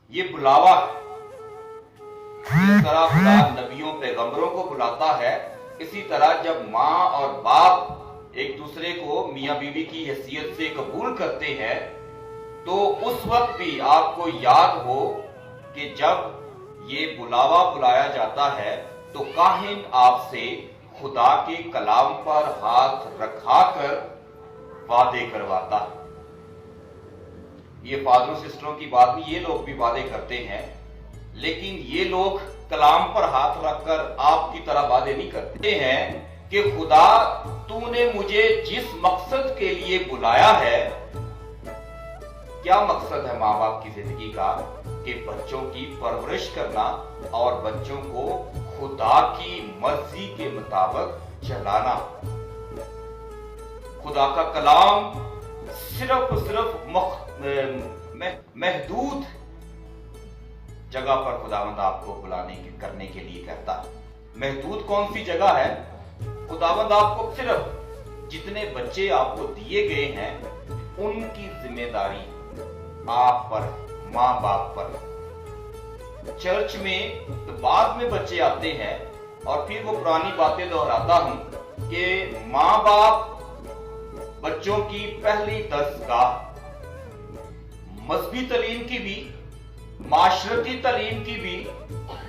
ये बुलावा है। जिस तरह खुदा नबियों पैगंबरों को बुलाता है, इसी तरह जब माँ और बाप एक दूसरे को मियाँ बीवी की हैसियत से कबूल करते हैं, तो उस वक्त भी आपको याद हो कि जब ये बुलावा बुलाया जाता है तो काहिन आपसे खुदा के कलाम पर हाथ रखाकर वादे करवाता है। ये फादरों सिस्टरों की बात नहीं, ये लोग भी वादे करते हैं, लेकिन ये लोग कलाम पर हाथ रखकर आपकी तरह वादे नहीं करते हैं कि खुदा तूने मुझे जिस मकसद के लिए बुलाया है। क्या मकसद है माँ बाप की जिंदगी का? कि बच्चों की परवरिश करना और बच्चों को खुदा की मर्जी के मुताबिक चलाना। खुदा का कलाम सिर्फ महदूद जगह पर खुदावंद आपको करने के लिए कहता है। महदूद कौन सी जगह है? खुदावंद आपको सिर्फ जितने बच्चे आपको दिए गए हैं उनकी जिम्मेदारी आप पर, माँ बाप पर। चर्च में तो बाद में बच्चे आते हैं और फिर वो पुरानी बातें दोहराता हूं कि माँ बाप बच्चों की पहली दरसगाह, मजहबी तालीम की भी, माशरती तालीम की भी,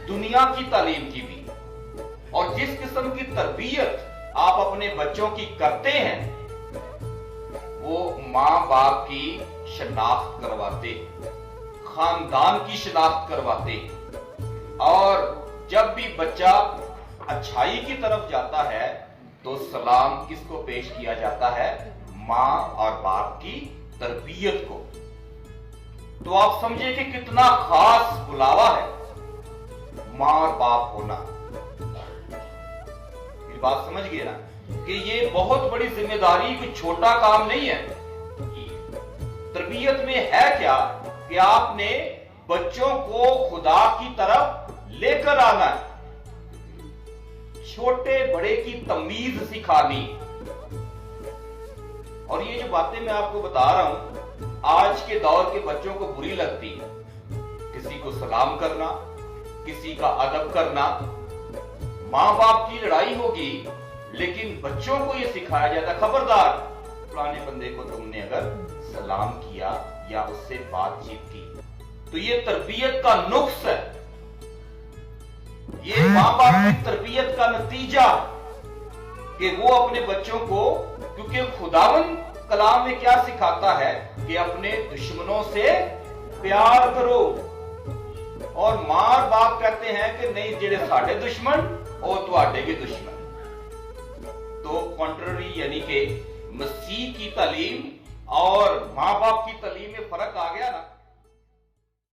दुनिया की तालीम की भी। और जिस किस्म की तरबियत आप अपने बच्चों की करते हैं वो माँ बाप की शनाख्त करवाते, खानदान की शनाख्त करवाते। और जब भी बच्चा अच्छाई की तरफ जाता है तो सलाम किसको पेश किया जाता है? माँ और बाप की तरबियत को। तो आप समझे कि कितना खास बुलावा है माँ और बाप होना। ये बात समझ गए ना कि ये बहुत बड़ी जिम्मेदारी, कोई छोटा काम नहीं है। तरबियत में है क्या कि आपने बच्चों को खुदा की तरफ लेकर आना है, छोटे बड़े की तमीज सिखानी। और ये जो बातें मैं आपको बता रहा हूं आज के दौर के बच्चों को बुरी लगती है। किसी को सलाम करना, किसी का अदब करना। माँ बाप की लड़ाई होगी लेकिन बच्चों को यह सिखाया जाता, खबरदार पुराने बंदे को तुमने अगर सलाम किया या उससे बातचीत की। तो ये तरबियत का नुक्स है, ये माँ बाप की तरबियत का नतीजा कि वो अपने बच्चों को, क्योंकि खुदावंद कलाम में क्या सिखाता है कि अपने दुश्मनों से प्यार करो। और माँ बाप कहते हैं कि नहीं, जेड़े साडे दुश्मन और तुहाडे भी दुश्मन। तो कॉन्ट्ररी यानी कि मसीह की तालीम और माँ बाप की तालीम में फर्क आ गया ना।